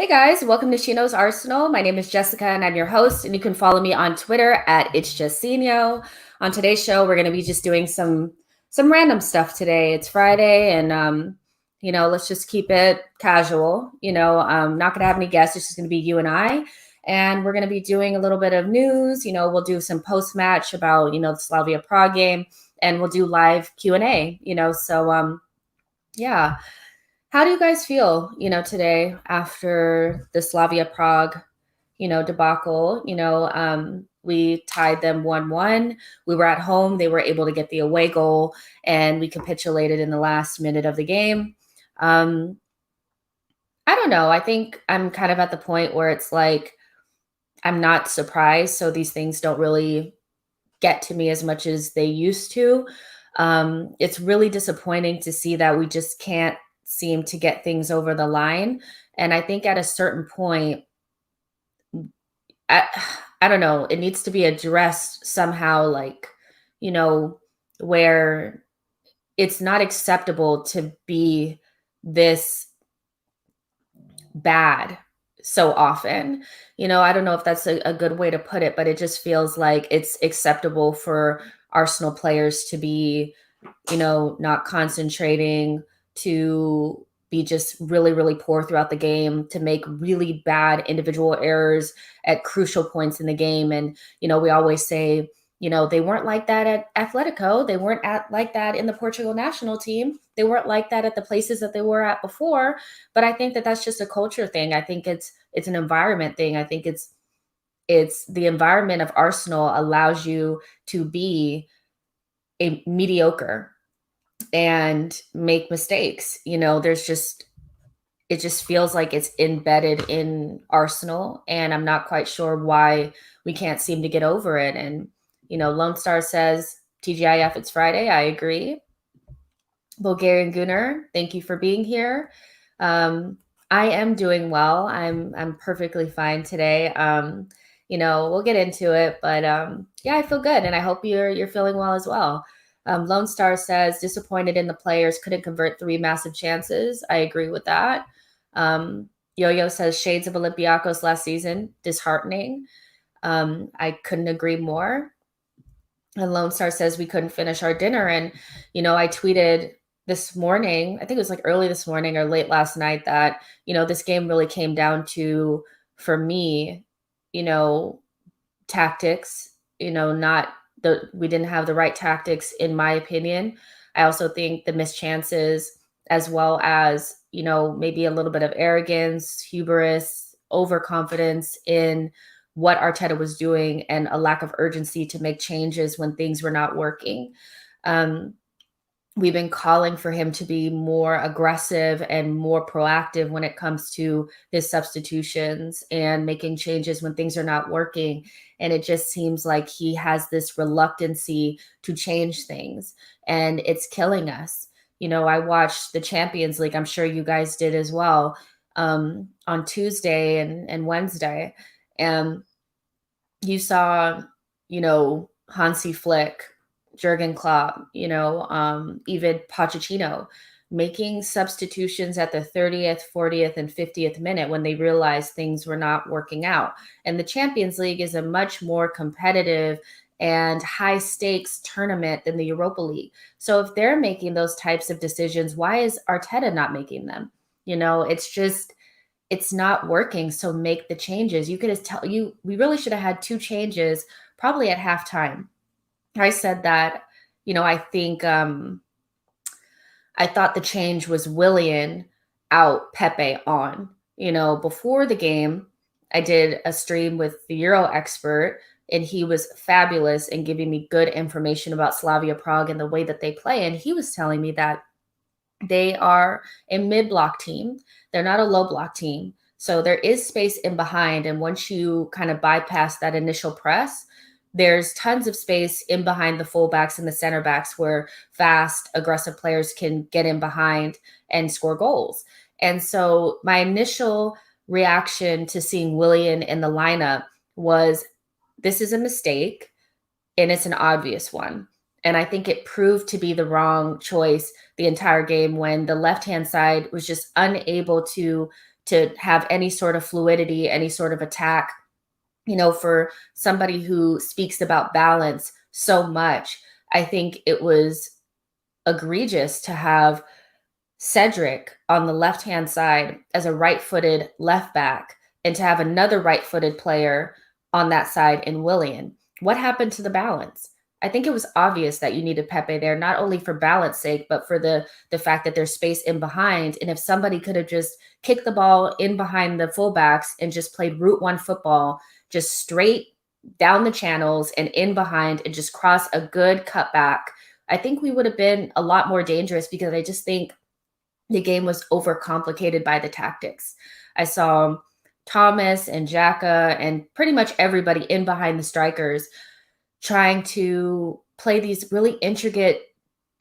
Guys, welcome to She Knows Arsenal. My name is Jessica and I'm your host, and you can follow me on Twitter at It's Justino. On today's show, we're going to be just doing some random stuff today. It's Friday, and let's just keep it casual. Not going to have any guests. It's just going to be you and I, and we're going to be doing a little bit of news. We'll do some post match about the Slavia Prague game, and we'll do live Q&A. Yeah. How do you guys feel, today after the Slavia Prague, debacle? We tied them 1-1. We were at home. They were able to get the away goal, and we capitulated in the last minute of the game. I don't know. I think I'm kind of at the point where it's like I'm not surprised. So these things don't really get to me as much as they used to. It's really disappointing to see that we just can't seem to get things over the line. And I think at a certain point, I don't know, it needs to be addressed somehow, like, where it's not acceptable to be this bad so often. I don't know if that's a good way to put it, but it just feels like it's acceptable for Arsenal players to be, not concentrating, to be just really, really poor throughout the game, to make really bad individual errors at crucial points in the game. And, we always say, they weren't like that at Atletico. They weren't like that in the Portugal national team. They weren't like that at the places that they were at before. But I think that that's just a culture thing. I think it's an environment thing. I think it's the environment of Arsenal allows you to be a mediocre and make mistakes. It just feels like it's embedded in Arsenal, and I'm not quite sure why we can't seem to get over it. And, Lone Star says, TGIF, it's Friday. I agree. Bulgarian Gunnar, thank you for being here. I am doing well. I'm perfectly fine today. We'll get into it, but yeah, I feel good, and I hope you're feeling well as well. Lone Star says, disappointed in the players, couldn't convert 3 massive chances. I agree with that. Yo-Yo says, shades of Olympiacos last season, disheartening. I couldn't agree more. And Lone Star says, we couldn't finish our dinner. And, I tweeted this morning, I think it was like early this morning or late last night, that, this game really came down to, for me, tactics, we didn't have the right tactics, in my opinion. I also think the missed chances, as well as, maybe a little bit of arrogance, hubris, overconfidence in what Arteta was doing, and a lack of urgency to make changes when things were not working. We've been calling for him to be more aggressive and more proactive when it comes to his substitutions and making changes when things are not working. And it just seems like he has this reluctancy to change things, and it's killing us. I watched the Champions League. I'm sure you guys did as well, on Tuesday and Wednesday. And you saw, Hansi Flick, Jurgen Klopp, even Pochettino making substitutions at the 30th, 40th, and 50th minute when they realized things were not working out. And the Champions League is a much more competitive and high stakes tournament than the Europa League. So if they're making those types of decisions, why is Arteta not making them? It's not working. So make the changes. You could just we really should have had 2 changes probably at halftime. I said that, I think, I thought the change was Willian out, Pepe on. Before the game, I did a stream with the Euro expert, and he was fabulous in giving me good information about Slavia Prague and the way that they play. And he was telling me that they are a mid-block team. They're not a low-block team. So there is space in behind. And once you kind of bypass that initial press, there's tons of space in behind the fullbacks and the center backs where fast, aggressive players can get in behind and score goals. And so my initial reaction to seeing Willian in the lineup was, this is a mistake, and it's an obvious one. And I think it proved to be the wrong choice the entire game, when the left-hand side was just unable to to have any sort of fluidity, any sort of attack. For somebody who speaks about balance so much, I think it was egregious to have Cedric on the left-hand side as a right-footed left back and to have another right-footed player on that side in Willian. What happened to the balance? I think it was obvious that you needed Pepe there, not only for balance sake, but for the fact that there's space in behind. And if somebody could have just kicked the ball in behind the fullbacks and just played route one football, just straight down the channels and in behind and just cross a good cutback, I think we would have been a lot more dangerous, because I just think the game was overcomplicated by the tactics. I saw Thomas and Xhaka and pretty much everybody in behind the strikers trying to play these really intricate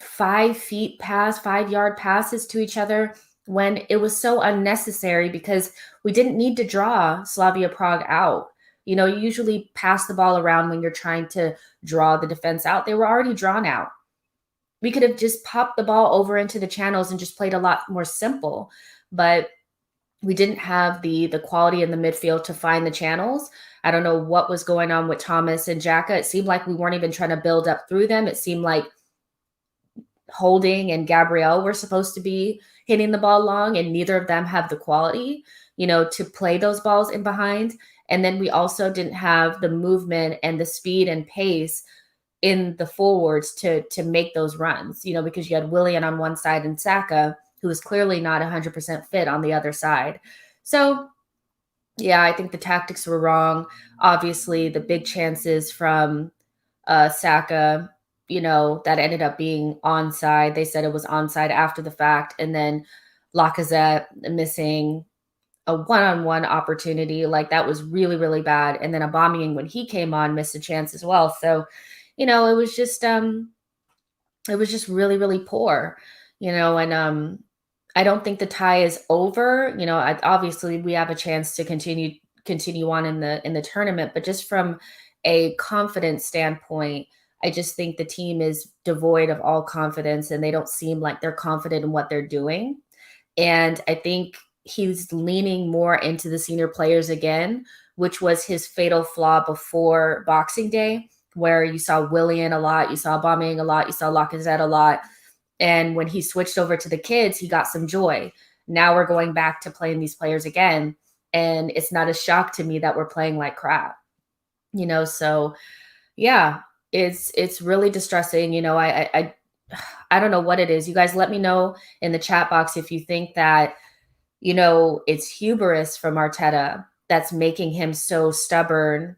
5-yard passes to each other, when it was so unnecessary, because we didn't need to draw Slavia Prague out. You usually pass the ball around when you're trying to draw the defense out. They were already drawn out. We could have just popped the ball over into the channels and just played a lot more simple, but we didn't have the quality in the midfield to find the channels. I don't know what was going on with Thomas and Xhaka. It seemed like we weren't even trying to build up through them. It seemed like Holding and Gabriel were supposed to be hitting the ball long, and neither of them have the quality, to play those balls in behind. And then we also didn't have the movement and the speed and pace in the forwards to make those runs, because you had Willian on one side and Saka, who was clearly not 100% fit, on the other side. So, yeah, I think the tactics were wrong. Obviously, the big chances from Saka, that ended up being onside. They said it was onside after the fact. And then Lacazette missing a one-on-one opportunity. Like, that was really, really bad. And then Aubameyang, when he came on, missed a chance as well. So, it was just really, really poor, and I don't think the tie is over. Obviously we have a chance to continue on in the tournament, but just from a confidence standpoint, I just think the team is devoid of all confidence, and they don't seem like they're confident in what they're doing. And I think he's leaning more into the senior players again, which was his fatal flaw before Boxing Day, where you saw Willian a lot, you saw Aubameyang a lot, you saw Lacazette a lot. And when he switched over to the kids, he got some joy. Now we're going back to playing these players again. And it's not a shock to me that we're playing like crap. So yeah, it's really distressing. I don't know what it is. You guys let me know in the chat box if you think that, it's hubris from Arteta that's making him so stubborn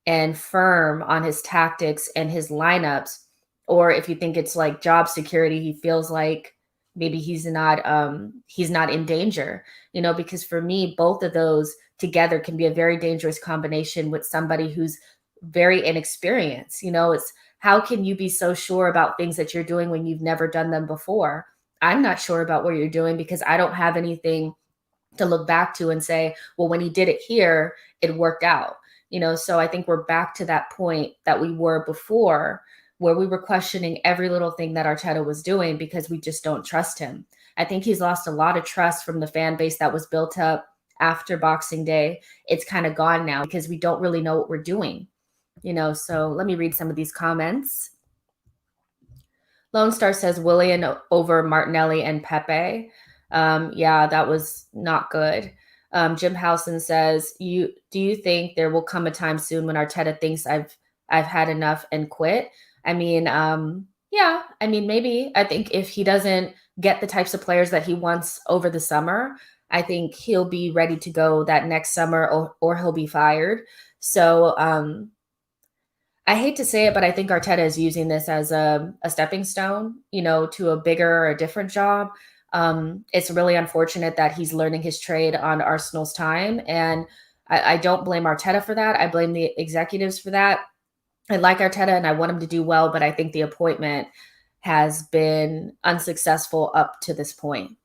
and firm on his tactics and his lineups, or if you think it's like job security. He feels like maybe he's not in danger, because for me, both of those together can be a very dangerous combination with somebody who's very inexperienced. It's, how can you be so sure about things that you're doing when you've never done them before? I'm not sure about what you're doing, because I don't have anything to look back to and say, well, when he did it here, it worked out. So I think we're back to that point that we were before, where we were questioning every little thing that Arteta was doing because we just don't trust him. I think he's lost a lot of trust from the fan base that was built up after Boxing Day. It's kind of gone now because we don't really know what we're doing, So let me read some of these comments. Lone Star says Willian over Martinelli and Pepe. Yeah, that was not good. Jim Howson says, do you think there will come a time soon when Arteta thinks I've had enough and quit? I mean, yeah, I mean, maybe. I think if he doesn't get the types of players that he wants over the summer, I think he'll be ready to go that next summer, or he'll be fired. So I hate to say it, but I think Arteta is using this as a stepping stone, to a bigger or a different job. It's really unfortunate that he's learning his trade on Arsenal's time. And I don't blame Arteta for that. I blame the executives for that. I like Arteta and I want him to do well, but I think the appointment has been unsuccessful up to this point.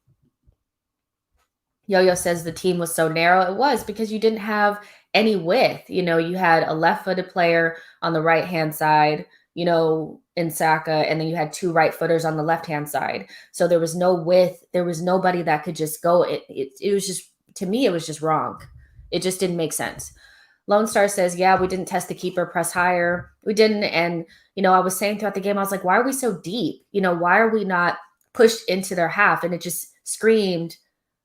Yo-Yo says the team was so narrow. It was because you didn't have any width. You had a left-footed player on the right-hand side, in Saka, and then you had two right footers on the left-hand side. So there was no width. There was nobody that could just go. It was just to me, it was just wrong. It just didn't make sense. Lone Star says, yeah, we didn't test the keeper, press higher. We didn't. And, I was saying throughout the game, I was like, why are we so deep? Why are we not pushed into their half? And it just screamed,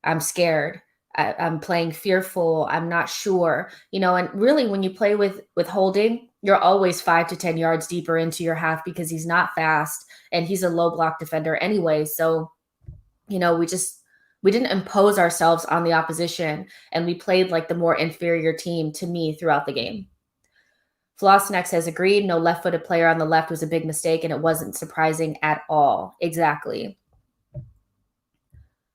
I'm scared. I'm playing fearful. I'm not sure. And really when you play with Holding, you're always 5 to 10 yards deeper into your half because he's not fast and he's a low block defender anyway. So, we didn't impose ourselves on the opposition, and we played like the more inferior team to me throughout the game. Flossneck has agreed. No left-footed player on the left was a big mistake, and it wasn't surprising at all. Exactly.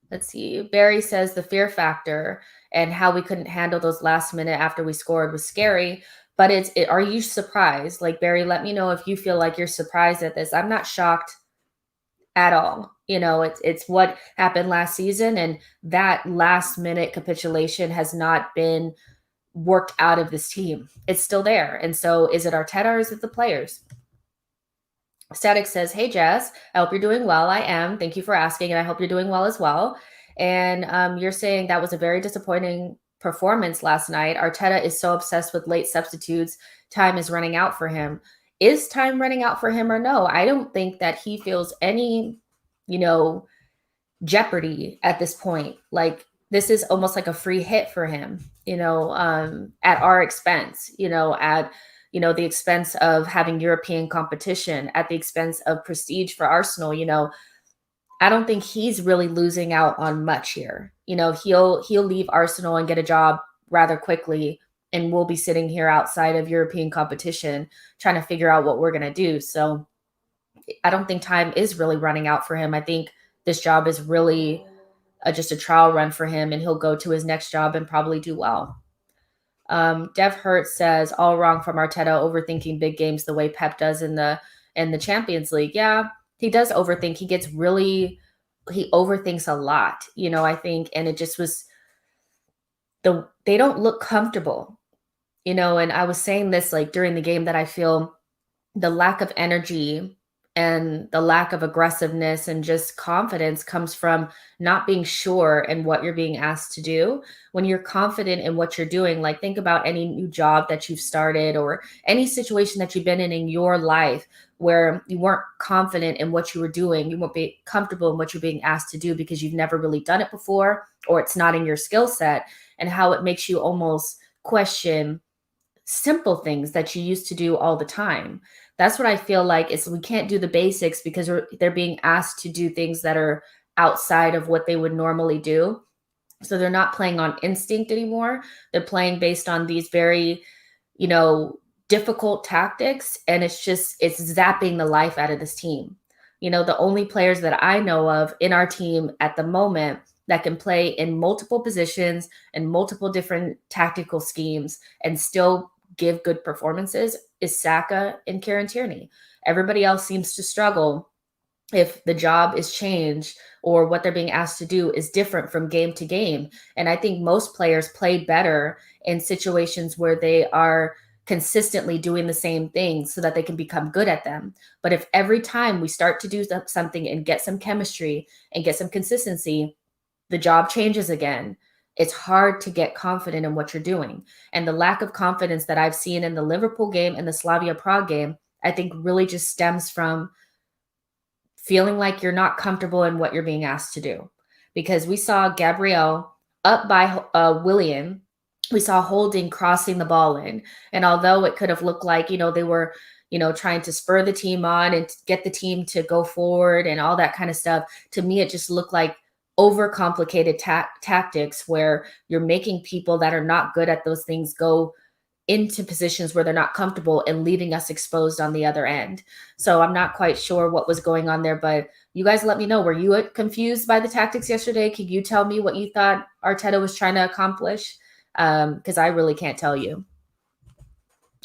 Let's see. Barry says the fear factor and how we couldn't handle those last minute after we scored was scary. But are you surprised? Like, Barry, let me know if you feel like you're surprised at this. I'm not shocked at all. It's what happened last season, and that last minute capitulation has not been worked out of this team. It's still there. And so is it Arteta or is it the players? Static says, hey, Jess, I hope you're doing well. I am. Thank you for asking, and I hope you're doing well as well. And you're saying that was a very disappointing performance last night. Arteta is so obsessed with late substitutes. Time is running out for him. Is time running out for him or no? I don't think that he feels any, jeopardy at this point. Like, this is almost like a free hit for him, at our expense, at, the expense of having European competition, at the expense of prestige for Arsenal. I don't think he's really losing out on much here. He'll leave Arsenal and get a job rather quickly, and we'll be sitting here outside of European competition trying to figure out what we're going to do. So I don't think time is really running out for him. I think this job is really just a trial run for him, and he'll go to his next job and probably do well. Dev Hurt says, all wrong from Arteta, overthinking big games the way Pep does in the Champions League. Yeah, he does overthink. He overthinks a lot, I think, and it just was they don't look comfortable, and I was saying this like during the game that I feel the lack of energy and the lack of aggressiveness and just confidence comes from not being sure in what you're being asked to do. When you're confident in what you're doing, like think about any new job that you've started or any situation that you've been in your life where you weren't confident in what you were doing. You won't be comfortable in what you're being asked to do because you've never really done it before, or it's not in your skill set, and how it makes you almost question simple things that you used to do all the time. That's what I feel like is we can't do the basics because they're being asked to do things that are outside of what they would normally do. So they're not playing on instinct anymore. They're playing based on these very, difficult tactics. And it's zapping the life out of this team. The only players that I know of in our team at the moment that can play in multiple positions and multiple different tactical schemes and still give good performances is Saka and Kieran Tierney. Everybody else seems to struggle if the job is changed or what they're being asked to do is different from game to game. And I think most players play better in situations where they are consistently doing the same things so that they can become good at them. But if every time we start to do something and get some chemistry and get some consistency, the job changes again, it's hard to get confident in what you're doing. And the lack of confidence that I've seen in the Liverpool game and the Slavia Prague game, I think really just stems from feeling like you're not comfortable in what you're being asked to do. Because we saw Gabriel up by Willian. We saw Holding crossing the ball in. And although it could have looked like, they were, trying to spur the team on and get the team to go forward and all that kind of stuff, to me, it just looked like overcomplicated tactics where you're making people that are not good at those things go into positions where they're not comfortable and leaving us exposed on the other end. So I'm not quite sure what was going on there, but you guys let me know. Were you confused by the tactics yesterday? Could you tell me what you thought Arteta was trying to accomplish? Because I really can't tell you.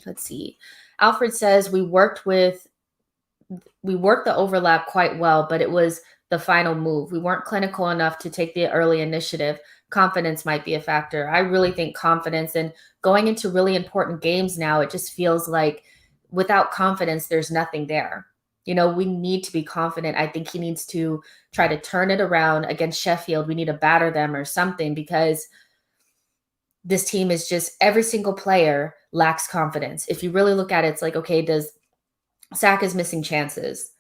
Let's see. Alfred says we worked the overlap quite well, but it was the final move. We weren't clinical enough to take the early initiative. Confidence might be a factor. I really think confidence, and going into really important games now, it just feels like without confidence, there's nothing there. We need to be confident. I think he needs to try to turn it around against Sheffield. We need to batter them or something, because this team is just every single player lacks confidence. If you really look at it, it's like, okay, does Saka's missing chances?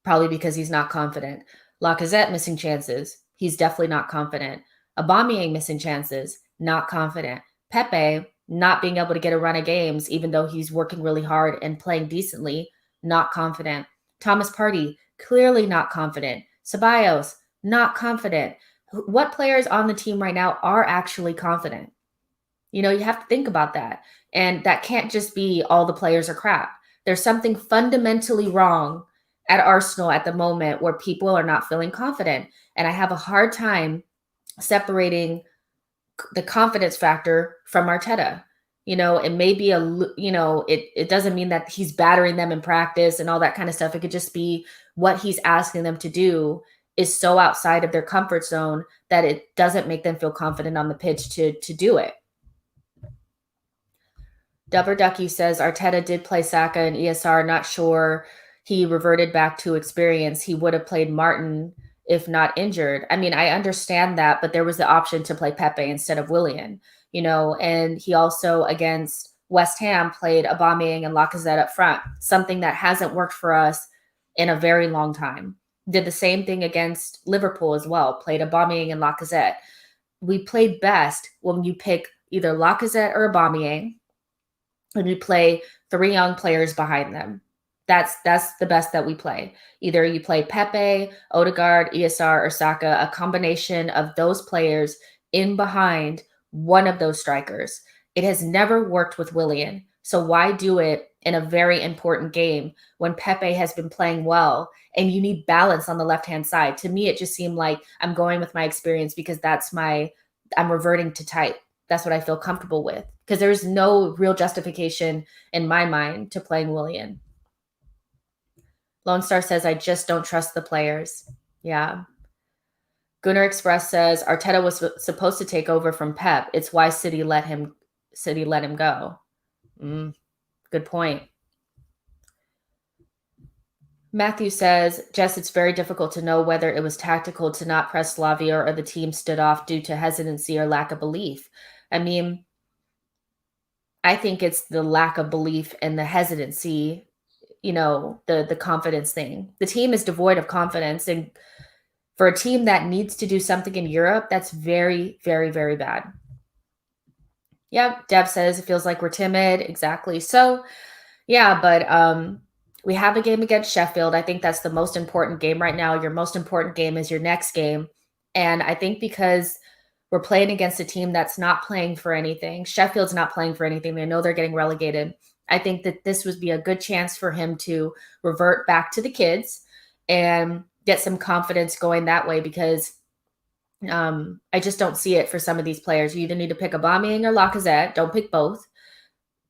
Probably because he's not confident. Lacazette missing chances. He's definitely not confident. Aubameyang missing chances. Not confident. Pepe not being able to get a run of games, even though he's working really hard and playing decently. Not confident. Thomas Partey clearly not confident. Ceballos not confident. What players on the team right now are actually confident? You know, you have to think about that. And that can't just be all the players are crap. There's something fundamentally wrong at Arsenal at the moment where people are not feeling confident. And I have a hard time separating the confidence factor from Arteta. You know, it may be it doesn't mean that he's battering them in practice and all that kind of stuff. It could just be what he's asking them to do is so outside of their comfort zone that it doesn't make them feel confident on the pitch to do it. Dubber Ducky says Arteta did play Saka and ESR. Not sure he reverted back to experience. He would have played Martin if not injured. I mean, I understand that, but there was the option to play Pepe instead of Willian, you know, and he also against West Ham played Aubameyang and Lacazette up front, something that hasn't worked for us in a very long time. Did the same thing against Liverpool as well, played Aubameyang and Lacazette. We played best when you pick either Lacazette or Aubameyang, and you play 3 young players behind them. That's the best that we play. Either you play Pepe, Odegaard, ESR, or Saka, a combination of those players in behind one of those strikers. It has never worked with Willian. So why do it in a very important game when Pepe has been playing well and you need balance on the left-hand side? To me, it just seemed like I'm going with my experience because I'm reverting to type. That's what I feel comfortable with, because there's no real justification in my mind to playing Willian. Lone Star says, I just don't trust the players. Yeah. Gunnar Express says, Arteta was supposed to take over from Pep. It's why City let him go. Good point. Matthew says, Jess, it's very difficult to know whether it was tactical to not press Slavia or the team stood off due to hesitancy or lack of belief. I mean, I think it's the lack of belief and the hesitancy, you know, the confidence thing. The team is devoid of confidence. And for a team that needs to do something in Europe, that's very, very, very bad. Yep, Deb says it feels like we're timid. Exactly. So, yeah, but we have a game against Sheffield. I think that's the most important game right now. Your most important game is your next game. And I think because we're playing against a team that's not playing for anything, Sheffield's not playing for anything, they know they're getting relegated. I think that this would be a good chance for him to revert back to the kids and get some confidence going that way, because I just don't see it for some of these players. You either need to pick Aubameyang or Lacazette. Don't pick both.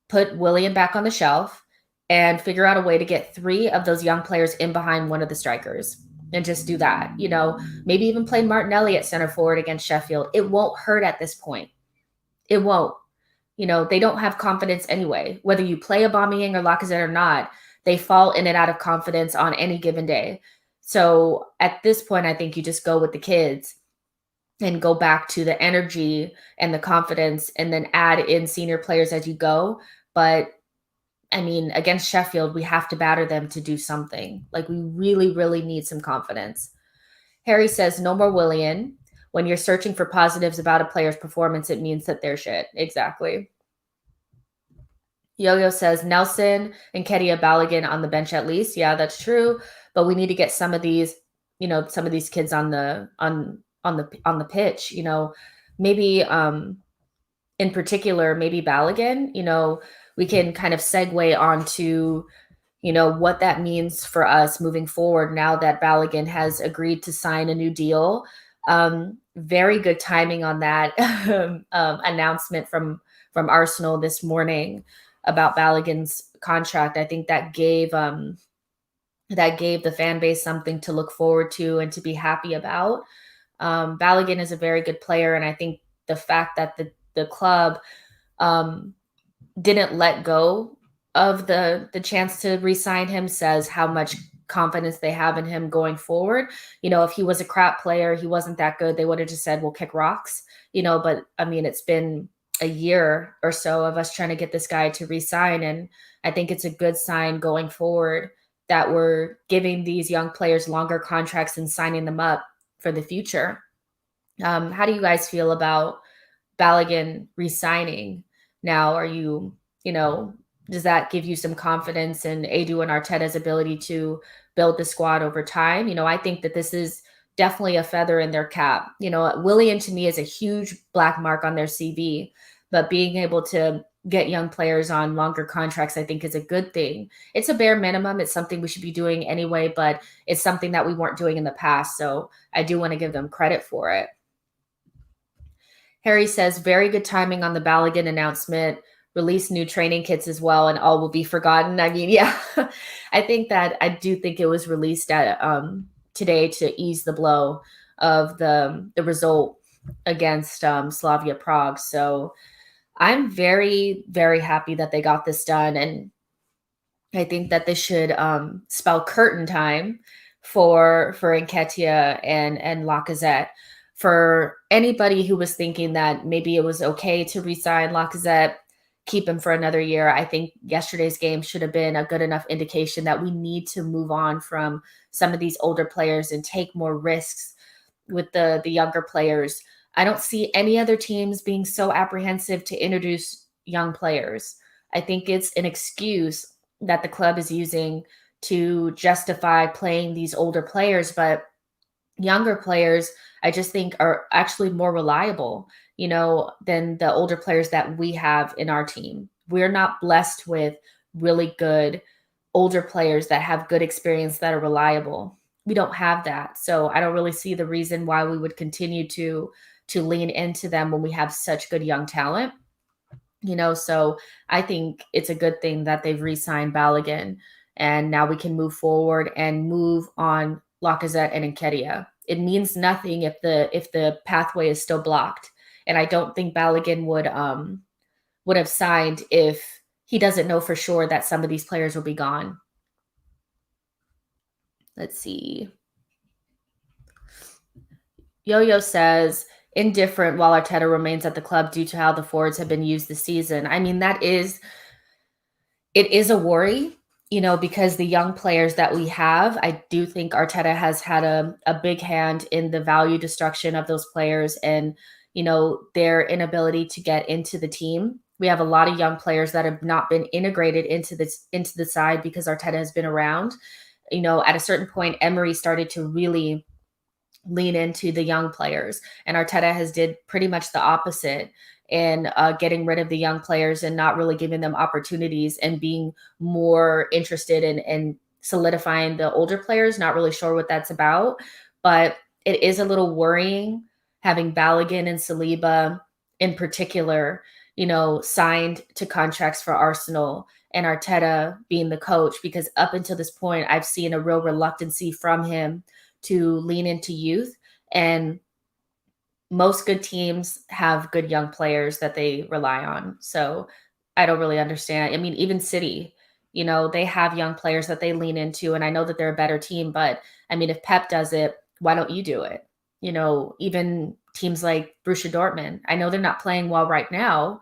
Put Willian back on the shelf and figure out a way to get 3 of those young players in behind one of the strikers and just do that. You know, maybe even play Martinelli at center forward against Sheffield. It won't hurt at this point. It won't. You know, they don't have confidence anyway. Whether you play Aubameyang or Lacazette or not, they fall in and out of confidence on any given day. So at this point, I think you just go with the kids and go back to the energy and the confidence and then add in senior players as you go. But I mean, against Sheffield, we have to batter them to do something. Like, we really, really need some confidence. Harry says, no more Willian. When you're searching for positives about a player's performance, it means that they're shit. Exactly. Yo-Yo says, Nelson and Kedia Balogun on the bench at least. Yeah, that's true. But we need to get some of these, you know, some of these kids on the pitch, you know, maybe in particular, maybe Balogun, you know, we can kind of segue onto, you know, what that means for us moving forward now that Balogun has agreed to sign a new deal. Very good timing on that announcement from Arsenal this morning about Balogun's contract. I think that gave the fan base something to look forward to and to be happy about. Balogun is a very good player, and I think the fact that the club didn't let go of the chance to re-sign him says how much confidence they have in him going forward. You know, if he was a crap player, he wasn't that good, they would have just said, we'll kick rocks, you know, but I mean, it's been a year or so of us trying to get this guy to resign. And I think it's a good sign going forward that we're giving these young players longer contracts and signing them up for the future. How do you guys feel about Balogun resigning now? Are you, you know, does that give you some confidence in Edu and Arteta's ability to build the squad over time? I think that this is definitely a feather in their cap. Willian to me is a huge black mark on their CV, but being able to get young players on longer contracts, I think is a good thing. It's a bare minimum. It's something we should be doing anyway, but it's something that we weren't doing in the past. So I do want to give them credit for it. Harry says, very good timing on the Balogun announcement. Release new training kits as well, and all will be forgotten. I mean, yeah, I do think it was released at today to ease the blow of the result against Slavia Prague. So I'm very, very happy that they got this done, and I think that this should spell curtain time for Nketiah and Lacazette. For anybody who was thinking that maybe it was okay to re-sign Lacazette, keep him for another year, I think yesterday's game should have been a good enough indication that we need to move on from some of these older players and take more risks with the younger players. I don't see any other teams being so apprehensive to introduce young players. I think it's an excuse that the club is using to justify playing these older players, but younger players I just think are actually more reliable, than the older players that we have in our team. We're not blessed with really good older players that have good experience that are reliable. We don't have that. So I don't really see the reason why we would continue to lean into them when we have such good young talent. So I think it's a good thing that they've re-signed Balogun, and now we can move forward and move on Lacazette and Nketiah. It means nothing if the pathway is still blocked, and I don't think Balogun would have signed if he doesn't know for sure that some of these players will be gone. Let's see. Yo-Yo says, indifferent while Arteta remains at the club due to how the forwards have been used this season. I mean, it is a worry, because the young players that we have, I do think Arteta has had a big hand in the value destruction of those players and, their inability to get into the team. We have a lot of young players that have not been integrated into the side because Arteta has been around. At a certain point, Emery started to really lean into the young players, and Arteta has did pretty much the opposite in getting rid of the young players and not really giving them opportunities and being more interested in solidifying the older players. Not really sure what that's about, but it is a little worrying having Balogun and Saliba in particular, signed to contracts for Arsenal and Arteta being the coach, because up until this point, I've seen a real reluctancy from him to lean into youth. And most good teams have good young players that they rely on. So I don't really understand. I mean, even City, they have young players that they lean into. And I know that they're a better team, but I mean, if Pep does it, why don't you do it? Even teams like Borussia Dortmund, I know they're not playing well right now,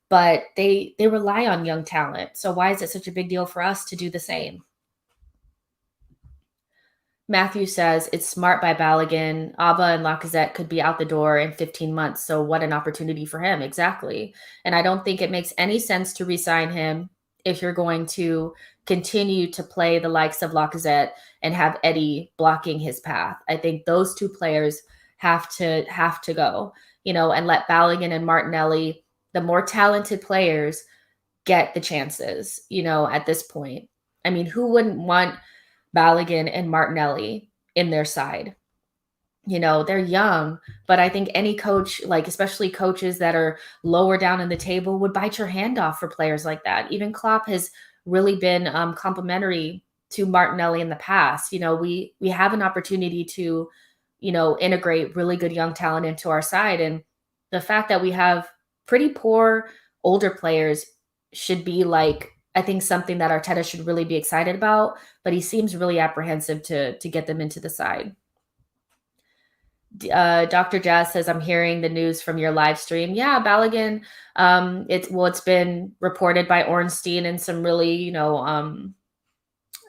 but they rely on young talent. So why is it such a big deal for us to do the same? Matthew says it's smart by Balogun. Abba and Lacazette could be out the door in 15 months. So what an opportunity for him. Exactly. And I don't think it makes any sense to re-sign him if you're going to continue to play the likes of Lacazette and have Eddie blocking his path. I think those two players have to go, and let Balogun and Martinelli, the more talented players, get the chances, at this point. I mean, who wouldn't want Balogun and Martinelli in their side? They're young, but I think any coach, like especially coaches that are lower down in the table, would bite your hand off for players like that. Even Klopp has really been complimentary to Martinelli in the past. We have an opportunity to, integrate really good young talent into our side, and the fact that we have pretty poor older players should be like, I think, something that Arteta should really be excited about, but he seems really apprehensive to get them into the side. Dr. Jazz says, I'm hearing the news from your live stream. Yeah, Balogun, it's been reported by Ornstein and some really,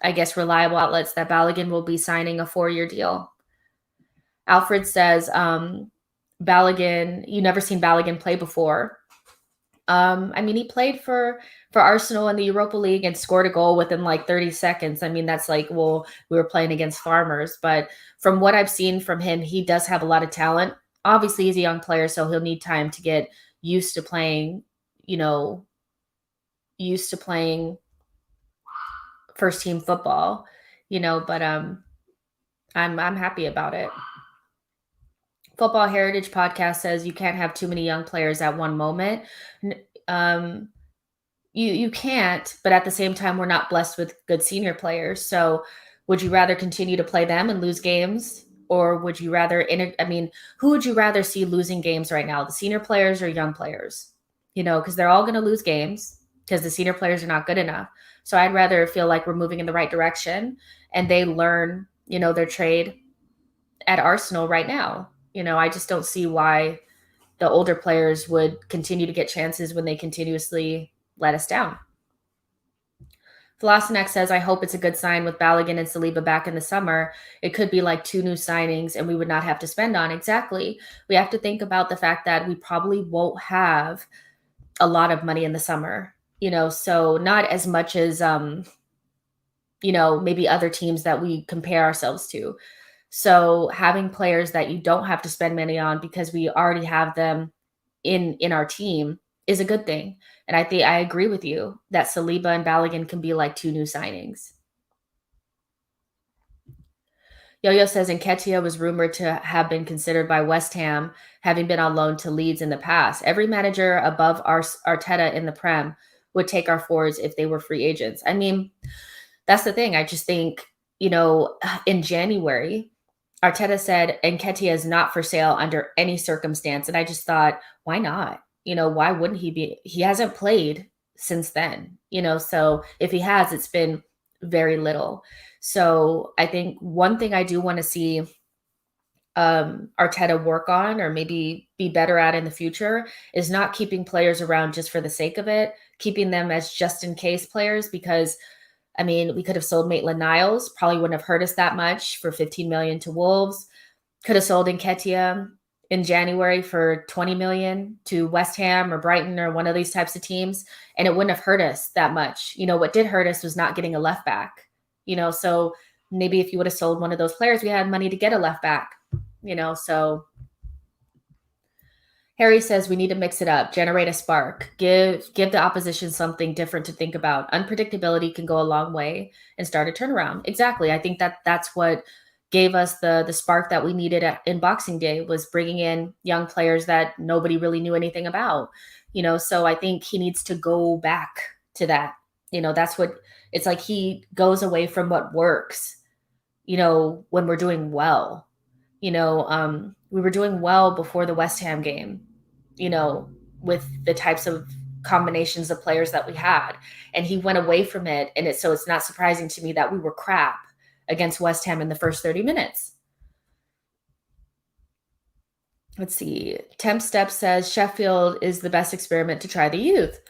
I guess reliable outlets that Balogun will be signing a 4-year deal. Alfred says, Balogun, you never seen Balogun play before. I mean, he played for Arsenal in the Europa League and scored a goal within like 30 seconds. I mean, that's like, well, we were playing against farmers, but from what I've seen from him, he does have a lot of talent. Obviously, he's a young player, so he'll need time to get used to playing, used to playing first team football, but I'm happy about it. Football Heritage Podcast says you can't have too many young players at one moment. You can't, but at the same time, we're not blessed with good senior players. So would you rather continue to play them and lose games? Or would you rather, who would you rather see losing games right now? The senior players or young players? Because they're all going to lose games because the senior players are not good enough. So I'd rather feel like we're moving in the right direction and they learn, their trade at Arsenal right now. I just don't see why the older players would continue to get chances when they continuously let us down. Velocinex says, I hope it's a good sign with Balogun and Saliba back in the summer. It could be like 2 new signings and we would not have to spend on. Exactly. We have to think about the fact that we probably won't have a lot of money in the summer, so not as much as, maybe other teams that we compare ourselves to. So having players that you don't have to spend money on because we already have them in our team is a good thing. And I think I agree with you that Saliba and Balogun can be like 2 new signings. Yo-Yo says Nketiah was rumored to have been considered by West Ham, having been on loan to Leeds in the past. Every manager above Arteta in the Prem would take our forwards if they were free agents. I mean, that's the thing. I just think, in January, Arteta said Nketiah is not for sale under any circumstance. And I just thought, why not? Why wouldn't he be? He hasn't played since then, so if he has, it's been very little. So I think one thing I do want to see Arteta work on or maybe be better at in the future is not keeping players around just for the sake of it, keeping them as just in case players, because we could have sold Maitland-Niles, probably wouldn't have hurt us that much for 15 million to Wolves. Could have sold Nketiah in January for 20 million to West Ham or Brighton or one of these types of teams, and it wouldn't have hurt us that much. What did hurt us was not getting a left back. So maybe if you would have sold one of those players, we had money to get a left back. So Harry says we need to mix it up, generate a spark, give the opposition something different to think about. Unpredictability can go a long way and start a turnaround. Exactly. I think that's what gave us the spark that we needed in Boxing Day, was bringing in young players that nobody really knew anything about. So I think he needs to go back to that. That's what it's like. He goes away from what works, when we're doing well. We were doing well before the West Ham game, with the types of combinations of players that we had. And he went away from it. And so it's not surprising to me that we were crap against West Ham in the first 30 minutes. Let's see. Temp Step says Sheffield is the best experiment to try the youth.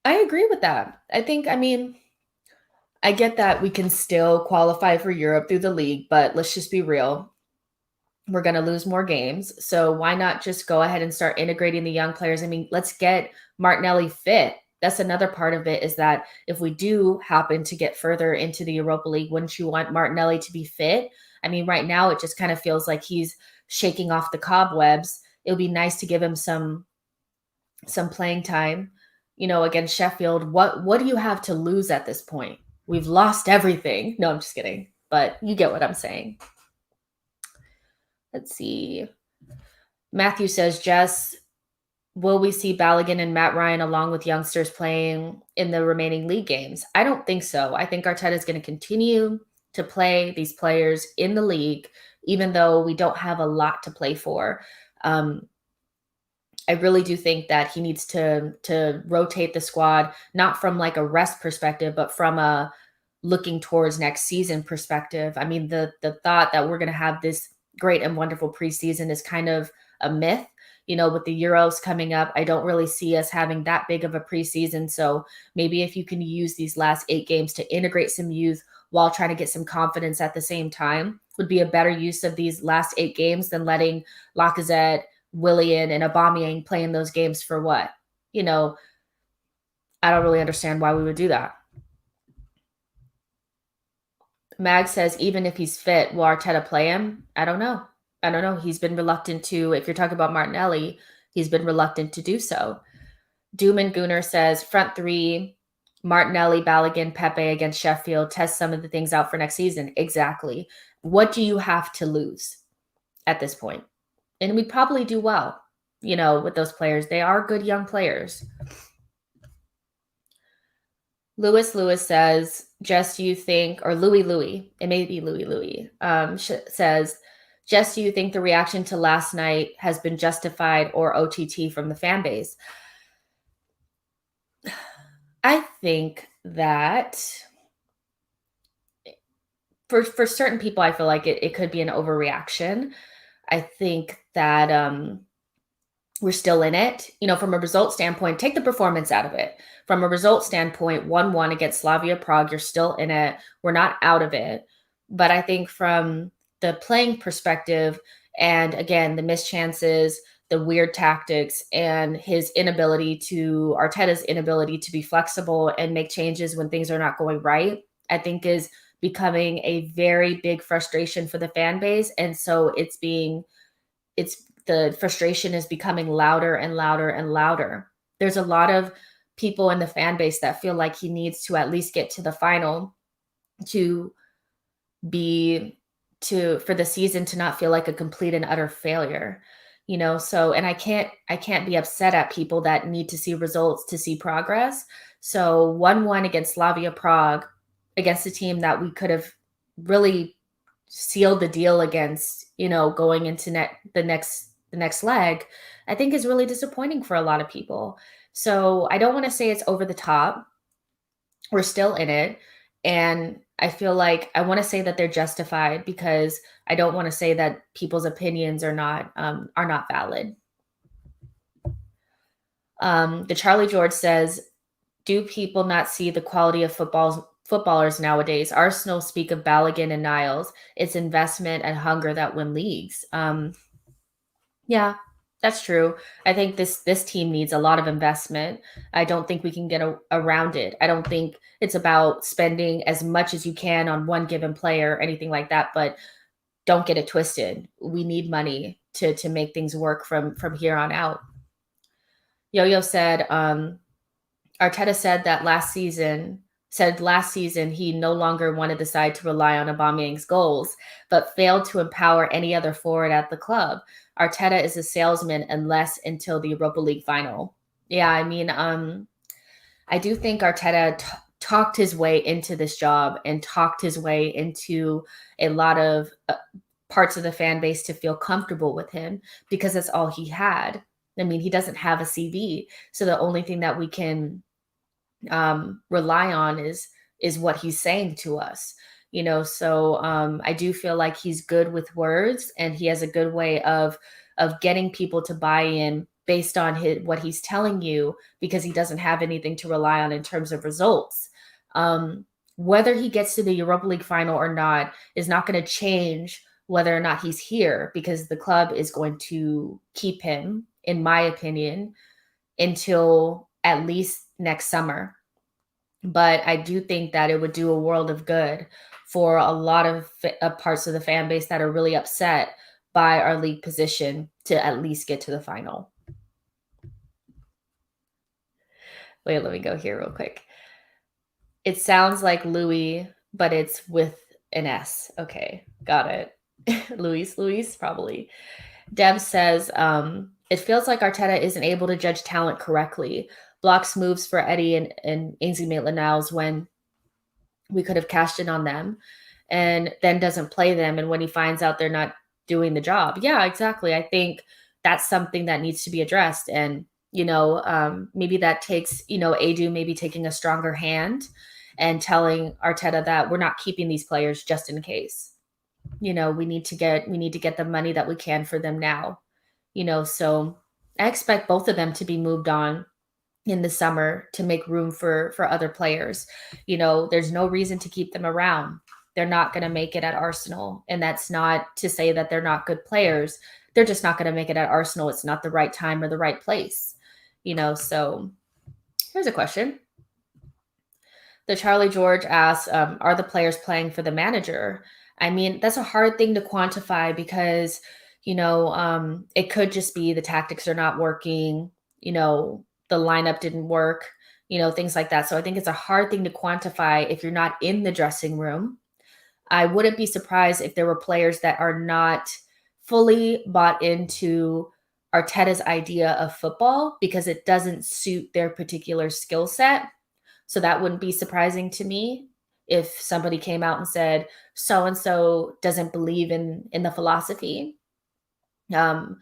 I agree with that. I think, I get that we can still qualify for Europe through the league, but let's just be real. We're going to lose more games. So why not just go ahead and start integrating the young players? Let's get Martinelli fit. That's another part of it, is that if we do happen to get further into the Europa League, wouldn't you want Martinelli to be fit? Right now it just kind of feels like he's shaking off the cobwebs. It would be nice to give him some playing time, against Sheffield. What do you have to lose at this point? We've lost everything. No, I'm just kidding. But you get what I'm saying. Let's see. Matthew says, Jess, will we see Balogun and Matt Ryan along with youngsters playing in the remaining league games? I don't think so. I think Arteta is going to continue to play these players in the league, even though we don't have a lot to play for. I really do think that he needs to rotate the squad, not from like a rest perspective, but from a looking towards next season perspective. The thought that we're going to have this great and wonderful preseason is kind of a myth. With the Euros coming up, I don't really see us having that big of a preseason. So maybe if you can use these last 8 games to integrate some youth while trying to get some confidence at the same time would be a better use of these last 8 games than letting Lacazette, Willian, and Aubameyang play in those games for what? I don't really understand why we would do that. Mag says, even if he's fit, will Arteta play him? I don't know. He's been reluctant to, if you're talking about Martinelli, he's been reluctant to do so. Doom and Gooner says, front three, Martinelli, Balogun, Pepe against Sheffield, test some of the things out for next season. Exactly. What do you have to lose at this point? And we probably do well, with those players. They are good young players. Lewis says, Jess, do you think, or Louis, it may be Louis, says, Jess, do you think the reaction to last night has been justified or OTT from the fan base? I think that for certain people, I feel like it could be an overreaction. I think that we're still in it. From a result standpoint, take the performance out of it. From a result standpoint, 1-1 against Slavia Prague, you're still in it. We're not out of it. But I think from the playing perspective, and again, the missed chances, the weird tactics, and Arteta's inability to be flexible and make changes when things are not going right, I think is becoming a very big frustration for the fan base. And so the frustration is becoming louder and louder and louder. There's a lot of people in the fan base that feel like he needs to at least get to the final for the season to not feel like a complete and utter failure. So, and I can't be upset at people that need to see results to see progress. So 1-1 against Slavia Prague, against a team that we could have really sealed the deal against, going into the next leg, I think is really disappointing for a lot of people. So I don't want to say it's over the top. We're still in it. And I feel like I want to say that they're justified because I don't want to say that people's opinions are not valid. The Charlie George says, do people not see the quality of footballers nowadays? Arsenal speak of Balogun and Niles. It's investment and hunger that win leagues. Yeah, that's true. I think this team needs a lot of investment. I don't think we can get around it. I don't think it's about spending as much as you can on one given player or anything like that, but don't get it twisted. We need money to make things work from here on out. Yo-Yo said, Arteta said last season he no longer wanted the side to rely on Aubameyang's goals, but failed to empower any other forward at the club. Arteta is a salesman until the Europa League final. Yeah, I mean, I do think Arteta talked his way into this job and talked his way into a lot of parts of the fan base to feel comfortable with him because that's all he had. I mean, he doesn't have a CV. So the only thing that we can rely on is what he's saying to us. So I do feel like he's good with words and he has a good way of getting people to buy in based on what he's telling you because he doesn't have anything to rely on in terms of results. Whether he gets to the Europa League final or not is not going to change whether or not he's here because the club is going to keep him, in my opinion, until at least next summer. But I do think that it would do a world of good for a lot of parts of the fan base that are really upset by our league position to at least get to the final. Wait, let me go here real quick. It sounds like Louis, but it's with an S. Okay, got it. Luis, probably. Dev says, it feels like Arteta isn't able to judge talent correctly. Blocks moves for Eddie and Ainsley Maitland-Niles when we could have cashed in on them and then doesn't play them. And when he finds out they're not doing the job. Yeah, exactly. I think that's something that needs to be addressed. And, maybe that takes, Adu maybe taking a stronger hand and telling Arteta that we're not keeping these players just in case. we need to get the money that we can for them now. So I expect both of them to be moved on in the summer to make room for other players. There's no reason to keep them around. They're not going to make it at Arsenal, and that's not to say that they're not good players. They're just not going to make it at Arsenal. It's not the right time or the right place. So here's a question. The Charlie George asks, are the players playing for the manager? I mean, that's a hard thing to quantify because, it could just be the tactics are not working, the lineup didn't work, things like that. So I think it's a hard thing to quantify if you're not in the dressing room. I wouldn't be surprised if there were players that are not fully bought into Arteta's idea of football because it doesn't suit their particular skill set. So that wouldn't be surprising to me if somebody came out and said so and so doesn't believe in the philosophy. Um,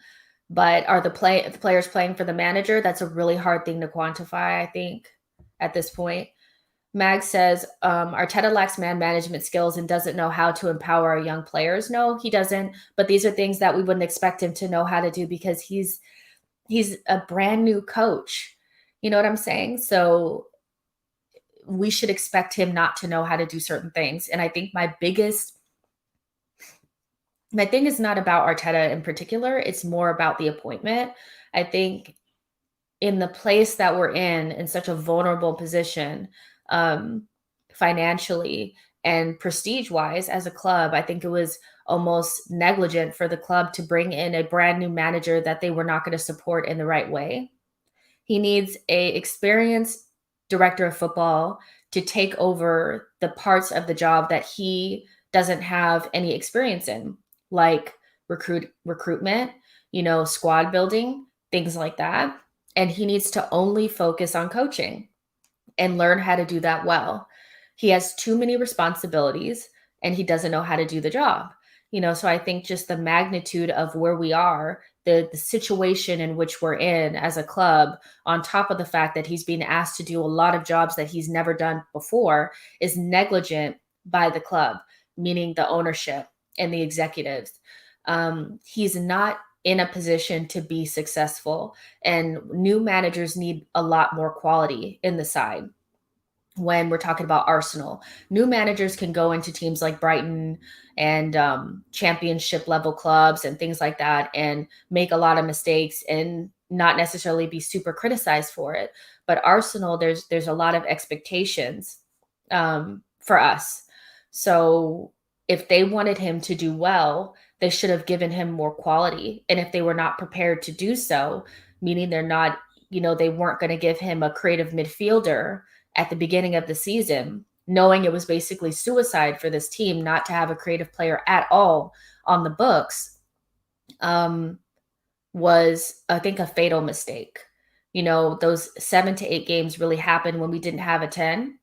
but are the players playing for the manager? That's a really hard thing to quantify, I think, at this point. Mag says Arteta lacks man management skills and doesn't know how to empower our young players. No, he doesn't. But these are things that we wouldn't expect him to know how to do because he's a brand new coach. You know what I'm saying? So we should expect him not to know how to do certain things. And I think my thing is not about Arteta in particular. It's more about the appointment. I think in the place that we're in such a vulnerable position, financially and prestige wise as a club, I think it was almost negligent for the club to bring in a brand new manager that they were not going to support in the right way. He needs a experienced director of football to take over the parts of the job that he doesn't have any experience in, like recruitment, squad building, things like that. And he needs to only focus on coaching and learn how to do that well. He has too many responsibilities and he doesn't know how to do the job. So I think just the magnitude of where we are, the situation in which we're in as a club, on top of the fact that he's being asked to do a lot of jobs that he's never done before, is negligent by the club, meaning the ownership and the executives. He's not in a position to be successful, and new managers need a lot more quality in the side. When we're talking about Arsenal, new managers can go into teams like Brighton and championship level clubs and things like that and make a lot of mistakes and not necessarily be super criticized for it. But Arsenal, there's a lot of expectations for us. So if they wanted him to do well, they should have given him more quality. And if they were not prepared to do so, meaning they're not, they weren't going to give him a creative midfielder at the beginning of the season, knowing it was basically suicide for this team not to have a creative player at all on the books, was, I think, a fatal mistake. Those 7 to 8 games really happened when we didn't have a 10,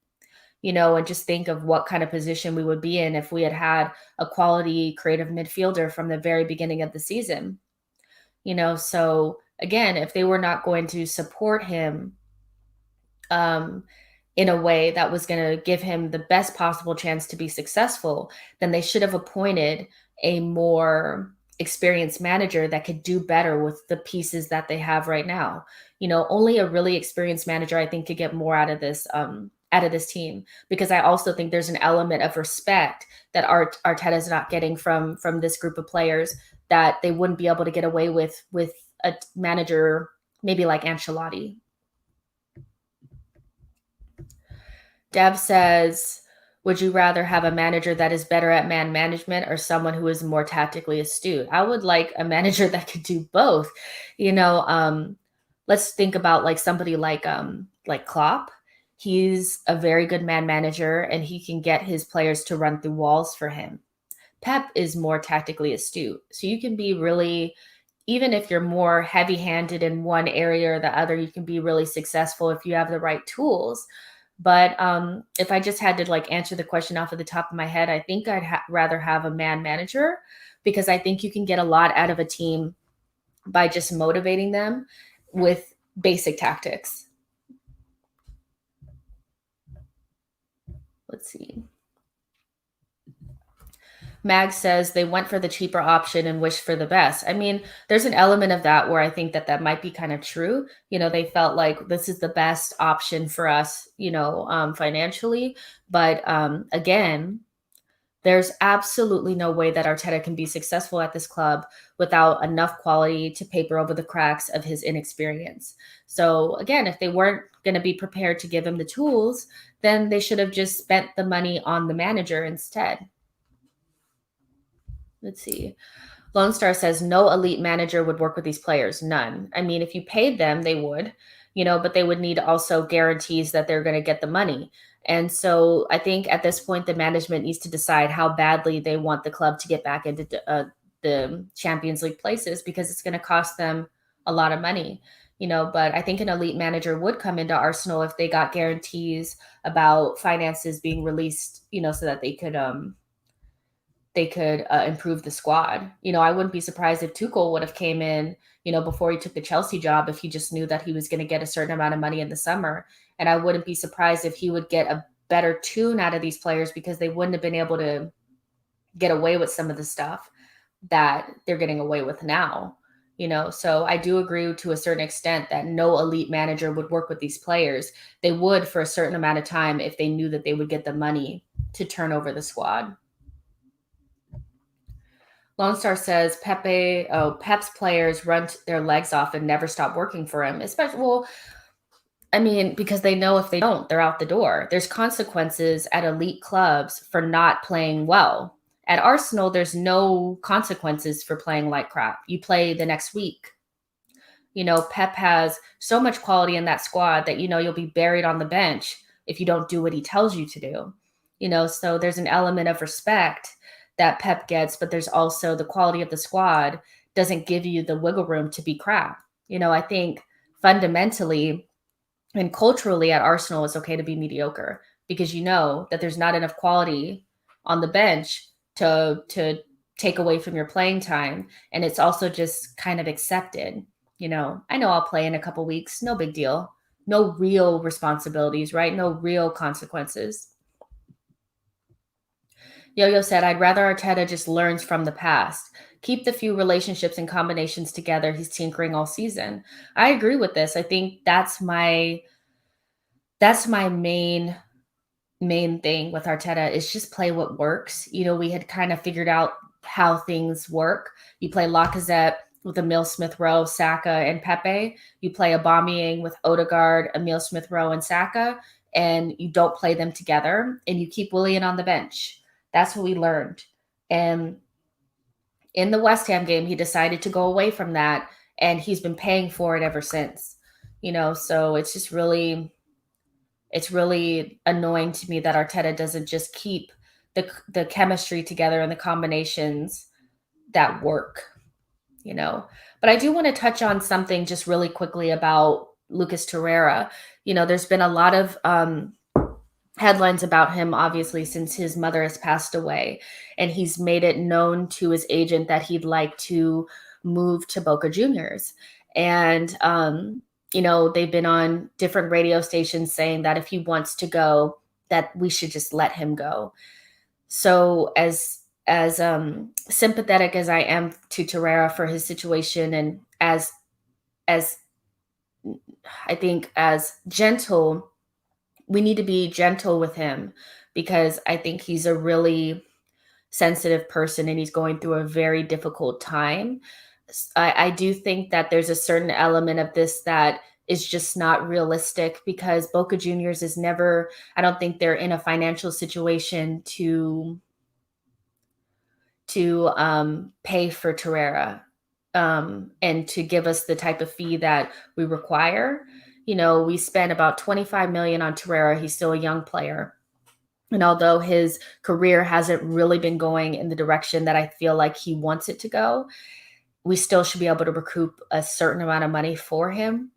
and just think of what kind of position we would be in if we had a quality creative midfielder from the very beginning of the season. So again, if they were not going to support him, in a way that was going to give him the best possible chance to be successful, then they should have appointed a more experienced manager that could do better with the pieces that they have right now. Only a really experienced manager, I think, could get more out of this team, because I also think there's an element of respect that Arteta is not getting from this group of players that they wouldn't be able to get away with a manager maybe like Ancelotti. Deb says, would you rather have a manager that is better at man management or someone who is more tactically astute? I would like a manager that could do both. Let's think about like somebody like Klopp. He's a very good man manager and he can get his players to run through walls for him. Pep is more tactically astute. So you can be really, even if you're more heavy-handed in one area or the other, you can be really successful if you have the right tools. But if I just had to like answer the question off of the top of my head, I think I'd rather have a man manager, because I think you can get a lot out of a team by just motivating them with basic tactics. Let's see. Mag says they went for the cheaper option and wished for the best. I mean, there's an element of that where I think that that might be kind of true. They felt like this is the best option for us, financially. But again, there's absolutely no way that Arteta can be successful at this club without enough quality to paper over the cracks of his inexperience. So, again, if they weren't going to be prepared to give him the tools, then they should have just spent the money on the manager instead. Let's see. Lone Star says no elite manager would work with these players. None. I mean, if you paid them, they would, but they would need also guarantees that they're going to get the money. And so I think at this point, the management needs to decide how badly they want the club to get back into the Champions League places, because it's going to cost them a lot of money. But I think an elite manager would come into Arsenal if they got guarantees about finances being released, so that they could improve the squad. I wouldn't be surprised if Tuchel would have came in, before he took the Chelsea job, if he just knew that he was going to get a certain amount of money in the summer. And I wouldn't be surprised if he would get a better tune out of these players, because they wouldn't have been able to get away with some of the stuff that they're getting away with now. So I do agree to a certain extent that no elite manager would work with these players. They would for a certain amount of time if they knew that they would get the money to turn over the squad. Lone Star says Pep's players run their legs off and never stop working for him. Because they know if they don't, they're out the door. There's consequences at elite clubs for not playing well. At Arsenal, there's no consequences for playing like crap. You play the next week. Pep has so much quality in that squad that you'll be buried on the bench if you don't do what he tells you to do. So there's an element of respect that Pep gets, but there's also the quality of the squad doesn't give you the wiggle room to be crap. I think fundamentally and culturally at Arsenal, it's okay to be mediocre, because that there's not enough quality on the bench to take away from your playing time. And it's also just kind of accepted. I know I'll play in a couple weeks, no big deal. No real responsibilities, right? No real consequences. Yo-Yo said, I'd rather Arteta just learns from the past. Keep the few relationships and combinations together. He's tinkering all season. I agree with this. I think that's my main thing with Arteta is just play what works. We had kind of figured out how things work. You play Lacazette with Emile Smith-Rowe, Saka, and Pepe. You play Aubameyang with Odegaard, Emile Smith-Rowe, and Saka, and you don't play them together, and you keep Willian on the bench. That's what we learned. And in the West Ham game, he decided to go away from that, and he's been paying for it ever since. So it's just really annoying to me that Arteta doesn't just keep the chemistry together and the combinations that work. But I do want to touch on something just really quickly about Lucas Torreira. There's been a lot of headlines about him, obviously, since his mother has passed away, and he's made it known to his agent that he'd like to move to Boca Juniors. And they've been on different radio stations saying that if he wants to go, that we should just let him go. So as sympathetic as I am to Torreira for his situation, and as I think as gentle, we need to be gentle with him, because I think he's a really sensitive person and he's going through a very difficult time. I do think that there's a certain element of this that is just not realistic, because Boca Juniors is never, I don't think they're in a financial situation to pay for Torreira and to give us the type of fee that we require. We spent about 25 million on Torreira. He's still a young player. And although his career hasn't really been going in the direction that I feel like he wants it to go, we still should be able to recoup a certain amount of money for him.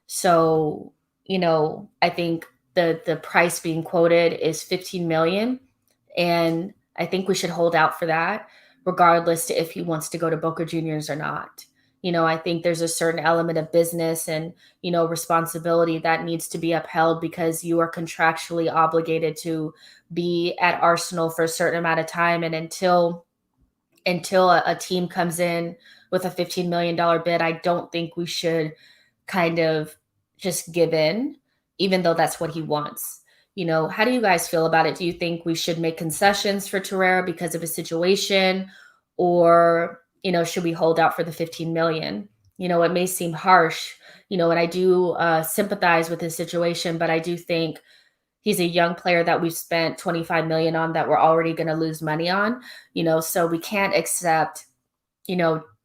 So, I think the price being quoted is 15 million. And I think we should hold out for that, regardless to if he wants to go to Boca Juniors or not. I think there's a certain element of business and, responsibility that needs to be upheld, because you are contractually obligated to be at Arsenal for a certain amount of time. And until until a team comes in with a $15 million bid, I don't think we should kind of just give in, even though that's what he wants. How do you guys feel about it? Do you think we should make concessions for Torreira because of his situation? Or, should we hold out for the 15 million? It may seem harsh, and I do sympathize with his situation, but I do think he's a young player that we've spent 25 million on that we're already going to lose money on, so we can't accept,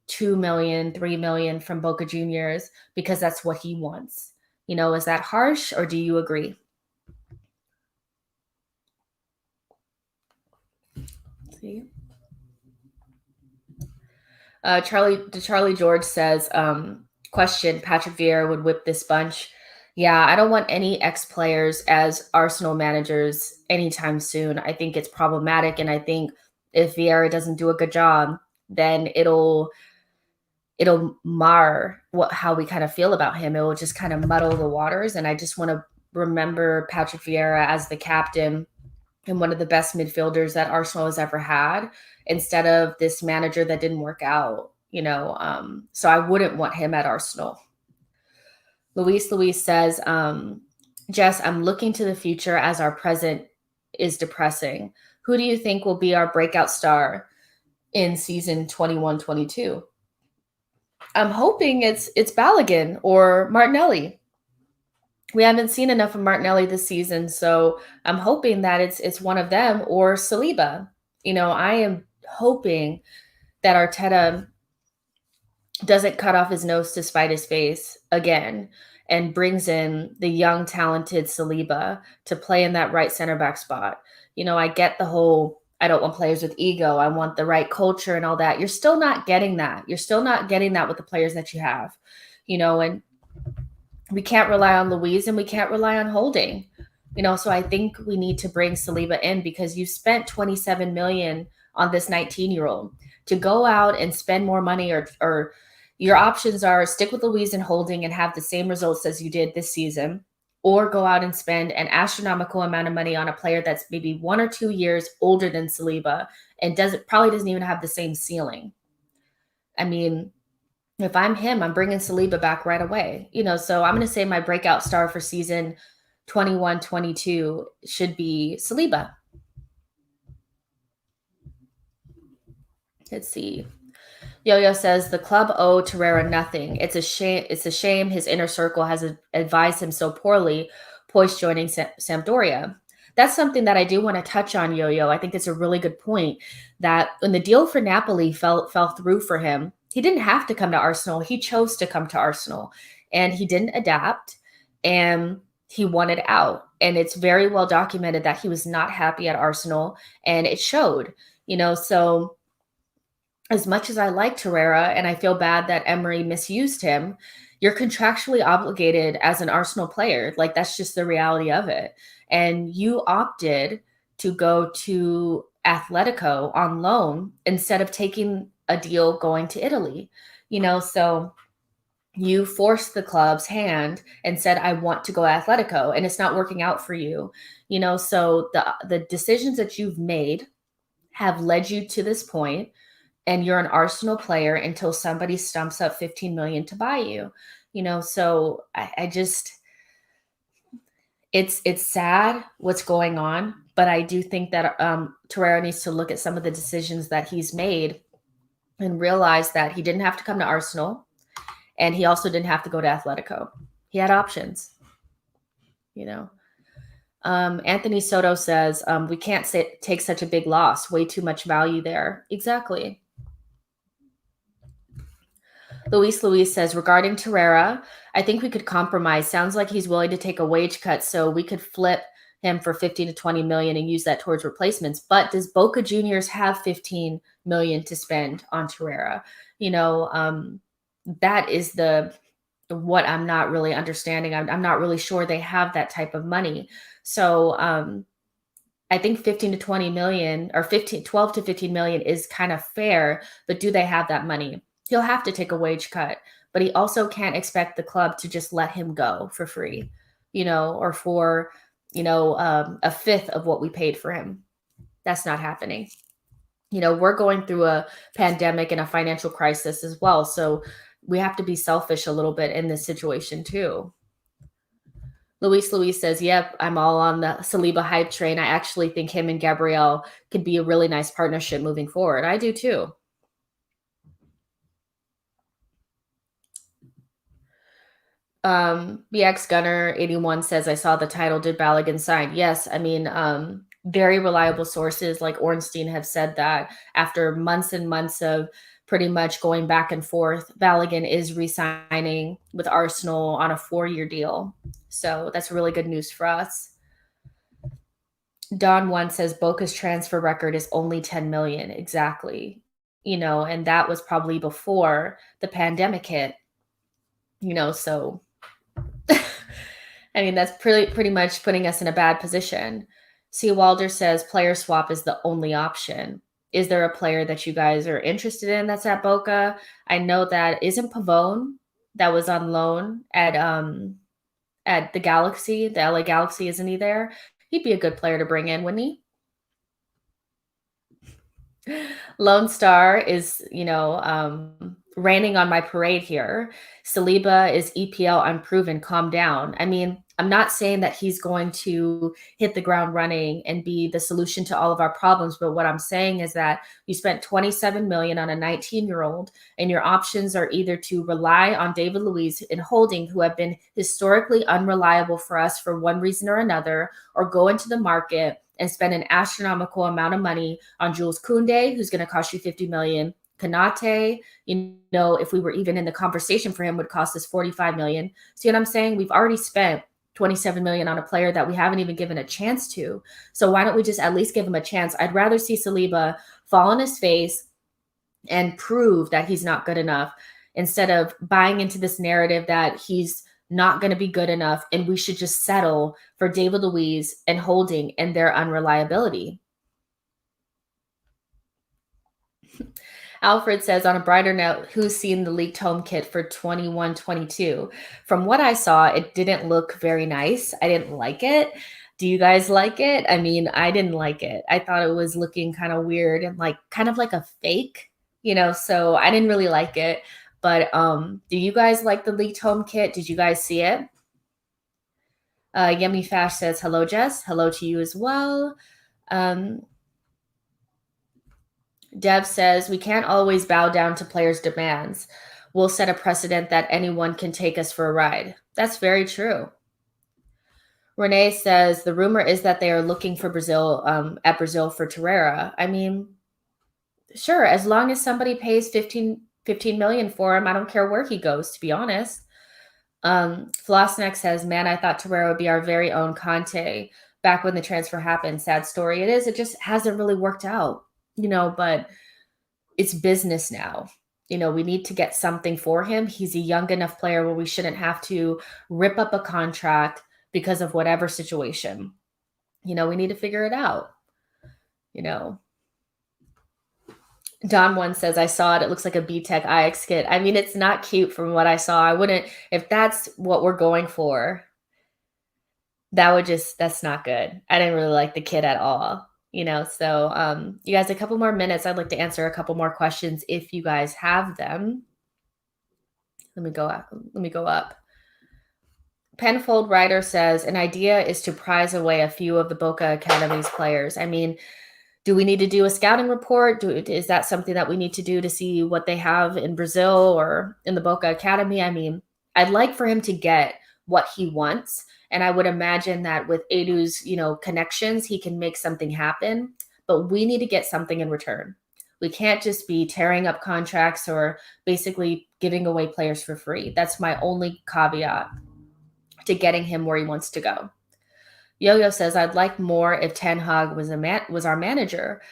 2 million, 3 million from Boca Juniors because that's what he wants. Is that harsh, or do you agree? Let's see. Charlie George says, question, Patrick Vieira would whip this bunch. Yeah, I don't want any ex-players as Arsenal managers anytime soon. I think it's problematic, and I think if Vieira doesn't do a good job, then it'll mar how we kind of feel about him. It will just kind of muddle the waters, and I just want to remember Patrick Vieira as the captain and one of the best midfielders that Arsenal has ever had, instead of this manager that didn't work out, so I wouldn't want him at Arsenal. Luis says, Jess, I'm looking to the future as our present is depressing. Who do you think will be our breakout star in season 21-22? I'm hoping it's Balogun or Martinelli. We haven't seen enough of Martinelli this season, so I'm hoping that it's one of them or Saliba. I am hoping that Arteta doesn't cut off his nose to spite his face again and brings in the young, talented Saliba to play in that right center back spot. I get the whole, I don't want players with ego. I want the right culture and all that. You're still not getting that. You're still not getting that with the players that you have, and we can't rely on Luis and we can't rely on Holding, so I think we need to bring Saliba in because you spent 27 million on this 19-year-old. To go out and spend more money, or your options are stick with Luis and Holding and have the same results as you did this season, or go out and spend an astronomical amount of money on a player that's maybe 1 or 2 years older than Saliba and probably doesn't even have the same ceiling. I mean, if I'm him, I'm bringing Saliba back right away. So I'm going to say my breakout star for season 21-22 should be Saliba. Let's see. Yo-Yo says the club owe Torreira nothing. It's a shame. It's a shame his inner circle has advised him so poorly post joining Sampdoria. That's something that I do want to touch on, Yo-Yo. I think it's a really good point that when the deal for Napoli fell through for him, he didn't have to come to Arsenal. He chose to come to Arsenal, and he didn't adapt, and he wanted out. And it's very well documented that he was not happy at Arsenal, and it showed. So as much as I like Torreira and I feel bad that Emery misused him, you're contractually obligated as an Arsenal player. Like, that's just the reality of it. And you opted to go to Atletico on loan instead of taking a deal going to Italy. So you forced the club's hand and said, I want to go Atletico, and it's not working out for you. So the decisions that you've made have led you to this point, and you're an Arsenal player until somebody stumps up 15 million to buy you. So I just, it's sad what's going on, but I do think that Torreira needs to look at some of the decisions that he's made and realize that he didn't have to come to Arsenal, and he also didn't have to go to Atletico. He had options. Anthony Soto says, we can't take such a big loss. Way too much value there. Exactly. Luis says, regarding Torreira, I think we could compromise. Sounds like he's willing to take a wage cut, so we could flip him for 15 to 20 million and use that towards replacements. But does Boca Juniors have 15 million to spend on Torreira? That is what I'm not really understanding. I'm not really sure they have that type of money. So I think 15 to 20 million or 12 to 15 million is kind of fair, but do they have that money? He'll have to take a wage cut, but he also can't expect the club to just let him go for free, or for, a fifth of what we paid for him. That's not happening. We're going through a pandemic and a financial crisis as well. So we have to be selfish a little bit in this situation too. Luis says, "Yep, I'm all on the Saliba hype train. I actually think him and Gabrielle could be a really nice partnership moving forward." I do too. BX Gunner 81 says, "I saw the title. Did Balogun sign?" Yes, I mean, very reliable sources like Ornstein have said that after months and months of pretty much going back and forth, Balogun is re-signing with Arsenal on a 4-year deal. So that's really good news for us. Don One says Boca's transfer record is only 10 million. Exactly. And that was probably before the pandemic hit, so I mean, that's pretty much putting us in a bad position. C. Walder says player swap is the only option. Is there a player that you guys are interested in that's at Boca? I know that isn't Pavone that was on loan at the Galaxy, the LA Galaxy, isn't he there? He'd be a good player to bring in, wouldn't he? Lone Star is, raining on my parade here. Saliba is EPL unproven. Calm down. I mean, I'm not saying that he's going to hit the ground running and be the solution to all of our problems, but what I'm saying is that you spent 27 million on a 19-year-old, and your options are either to rely on David Luiz and Holding, who have been historically unreliable for us for one reason or another, or go into the market and spend an astronomical amount of money on Jules Koundé, who's going to cost you 50 million. Kanate, if we were even in the conversation for him, would cost us 45 million. See what I'm saying? We've already spent 27 million on a player that we haven't even given a chance to. So why don't we just at least give him a chance? I'd rather see Saliba fall on his face and prove that he's not good enough instead of buying into this narrative that he's not going to be good enough and we should just settle for David Luiz and Holding and their unreliability. Alfred says, on a brighter note, who's seen the leaked home kit for 21-22? From what I saw, it didn't look very nice. I didn't like it. Do you guys like it? I mean, I didn't like it. I thought it was looking kind of weird and kind of like a fake, so I didn't really like it. But do you guys like the leaked home kit? Did you guys see it? Yummy Fash says, hello, Jess. Hello to you as well. Dev says, we can't always bow down to players' demands. We'll set a precedent that anyone can take us for a ride. That's very true. Renee says, the rumor is that they are looking for Brazil for Torreira. I mean, sure, as long as somebody pays 15 million for him, I don't care where he goes, to be honest. Flossneck says, man, I thought Torreira would be our very own Conte back when the transfer happened. Sad story. It is. It just hasn't really worked out, but it's business now. We need to get something for him. He's a young enough player where we shouldn't have to rip up a contract because of whatever situation. We need to figure it out. Don One says, I saw it. It looks like a B-Tech IX kit. I mean, it's not cute from what I saw. I wouldn't, if that's what we're going for, that's not good. I didn't really like the kit at all. So you guys, a couple more minutes. I'd like to answer a couple more questions if you guys have them. Let me go up. Penfold Writer says, an idea is to prize away a few of the Boca Academy's players. I mean, do we need to do a scouting report? Is that something that we need to do to see what they have in Brazil or in the Boca Academy? I mean, I'd like for him to get what he wants. And I would imagine that with Edu's, connections, he can make something happen. But we need to get something in return. We can't just be tearing up contracts or basically giving away players for free. That's my only caveat to getting him where he wants to go. Yo-Yo says, I'd like more if Ten Hag was our manager.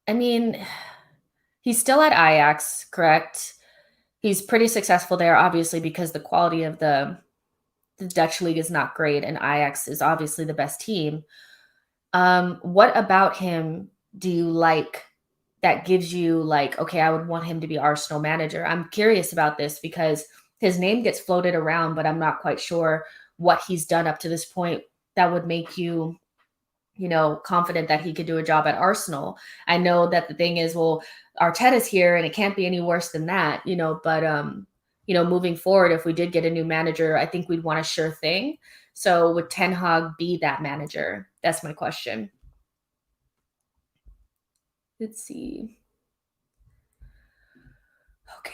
I mean, he's still at Ajax, correct? He's pretty successful there, obviously, because the quality of the Dutch league is not great, and Ajax is obviously the best team. What about him do you like that gives you okay, I would want him to be Arsenal manager? I'm curious about this because his name gets floated around, but I'm not quite sure what he's done up to this point that would make you confident that he could do a job at Arsenal. I know that the thing is, well, Arteta's here and it can't be any worse than that, but moving forward, if we did get a new manager, I think we'd want a sure thing. So would Ten Hag be that manager? That's my question. Let's see. Okay.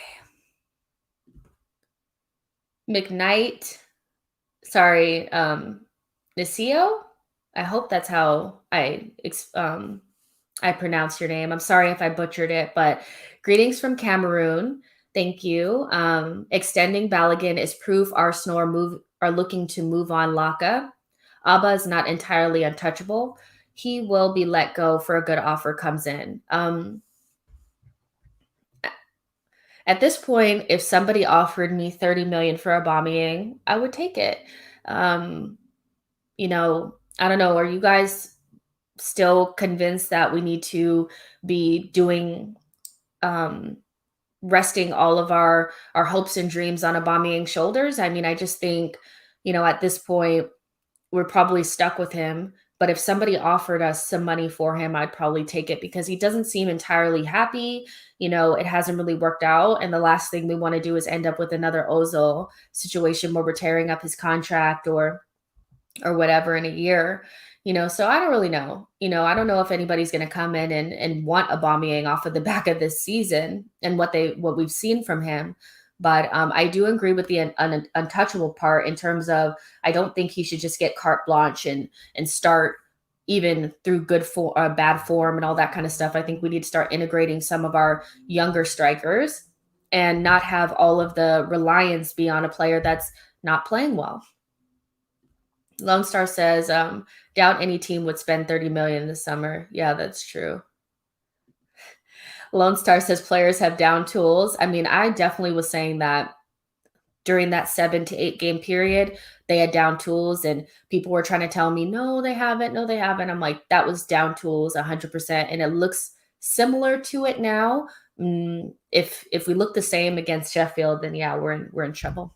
McKnight. Sorry, Nisio? I hope that's how I pronounce your name. I'm sorry if I butchered it, but greetings from Cameroon. Thank you. Extending Balogun is proof Arsenal are looking to move on Laka. Abba is not entirely untouchable. He will be let go for a good offer comes in. At this point, if somebody offered me 30 million for Aubameyang, I would take it. I don't know. Are you guys still convinced that we need to be doing resting all of our hopes and dreams on Aubameyang's shoulders? I mean, I just think, at this point, we're probably stuck with him. But if somebody offered us some money for him, I'd probably take it because he doesn't seem entirely happy. It hasn't really worked out. And the last thing we want to do is end up with another Ozil situation where we're tearing up his contract or whatever in a year. So I don't really know. I don't know if anybody's going to come in and want Aubameyang off of the back of this season and what we've seen from him. But I do agree with the untouchable part in terms of I don't think he should just get carte blanche and start even through bad form and all that kind of stuff. I think we need to start integrating some of our younger strikers and not have all of the reliance be on a player that's not playing well. Lone Star says, doubt any team would spend 30 million this summer. Yeah, that's true. Lone Star says players have down tools. I mean, I definitely was saying that during that 7 to 8 game period, they had down tools and people were trying to tell me, no, they haven't. No, they haven't. I'm like, that was down tools 100%. And it looks similar to it now. If we look the same against Sheffield, then yeah, we're in trouble.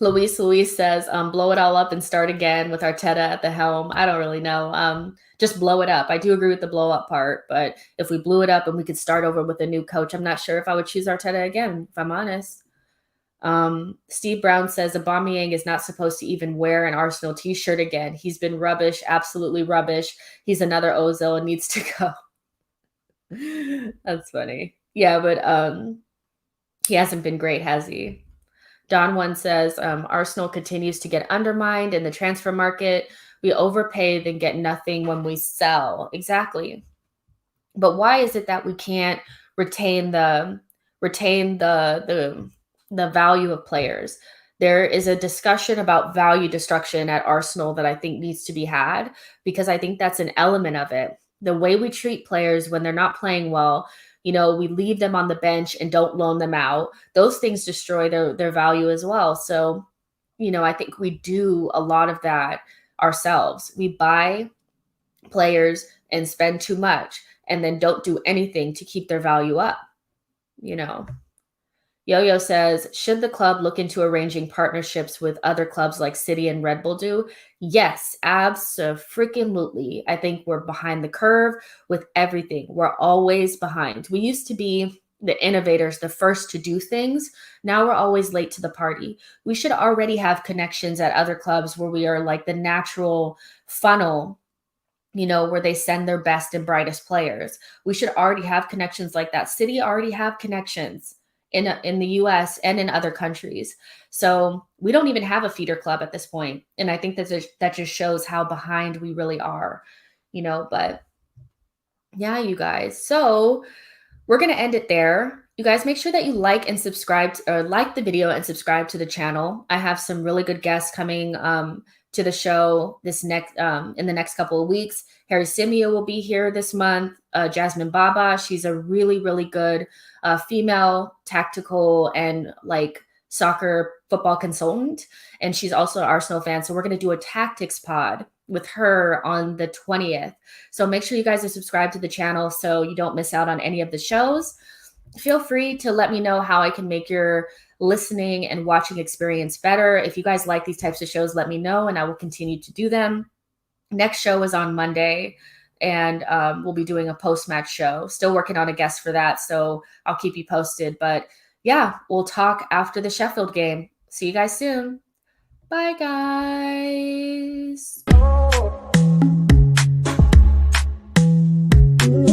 Luis says, blow it all up and start again with Arteta at the helm. I don't really know. Just blow it up. I do agree with the blow up part, but if we blew it up and we could start over with a new coach, I'm not sure if I would choose Arteta again, if I'm honest. Steve Brown says Aubameyang is not supposed to even wear an Arsenal t-shirt again. He's been rubbish, absolutely rubbish. He's another Ozil and needs to go. That's funny. Yeah, but he hasn't been great, has he? Don One says, Arsenal continues to get undermined in the transfer market. We overpay, then get nothing when we sell. Exactly. But why is it that we can't retain the value of players? There is a discussion about value destruction at Arsenal that I think needs to be had because I think that's an element of it. The way we treat players when they're not playing well, we leave them on the bench and don't loan them out. Those things destroy their value as well. So, I think we do a lot of that ourselves. We buy players and spend too much and then don't do anything to keep their value up. Yo-Yo says, should the club look into arranging partnerships with other clubs like City and Red Bull do? Yes, abso-freaking-lutely. I think we're behind the curve with everything. We're always behind. We used to be the innovators, the first to do things. Now we're always late to the party. We should already have connections at other clubs where we are like the natural funnel, where they send their best and brightest players. We should already have connections like that. City already have connections in the US and in other countries. So we don't even have a feeder club at this point. And I think that just shows how behind we really are, but yeah, you guys. So we're going to end it there. You guys make sure that you like and subscribe or like the video and subscribe to the channel. I have some really good guests coming to the show in the next couple of weeks. Harry Simeo will be here this month. Jasmine Baba, she's a really, really good female tactical and soccer football consultant. And she's also an Arsenal fan. So we're going to do a tactics pod with her on the 20th. So make sure you guys are subscribed to the channel so you don't miss out on any of the shows. Feel free to let me know how I can make your listening and watching experience better. If you guys like these types of shows, let me know and I will continue to do them. Next show is on Monday, and we'll be doing a post-match show. Still working on a guest for that, so I'll keep you posted. But yeah, we'll talk after the Sheffield game. See you guys soon. Bye, guys.